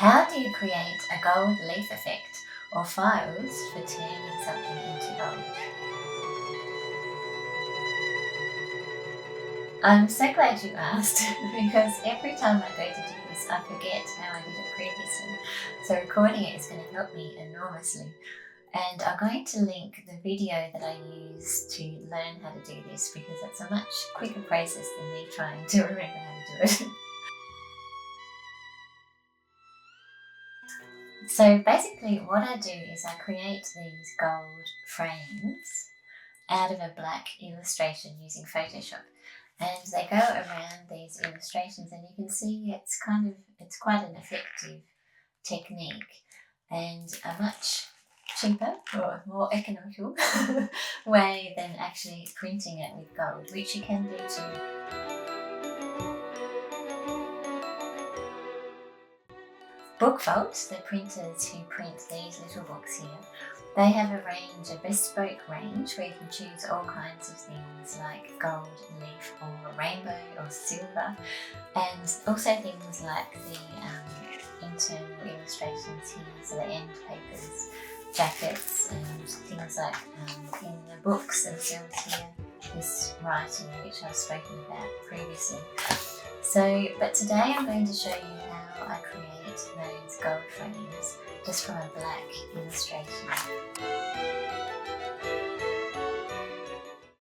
How do you create a gold leaf effect or files for turning something into gold? I'm so glad you asked because every time I go to do this, I forget how I did it previously. So recording it is going to help me enormously. And I'm going to link the video that I used to learn how to do this because it's a much quicker process than me trying to remember how to do it. So basically what I do is I create these gold frames out of a black illustration using Photoshop. And they go around these illustrations and you can see it's quite an effective technique and a much cheaper or more economical way than actually printing it with gold, which you can do too. Bookvault, the printers who print these little books here, they have a range, a bespoke range, where you can choose all kinds of things like gold, leaf, or rainbow, or silver, and also things like the internal illustrations here, so the end papers, jackets, and things like in the books themselves here, this writing which I've spoken about previously. But today I'm going to show you how I create those gold frames just from a black illustration.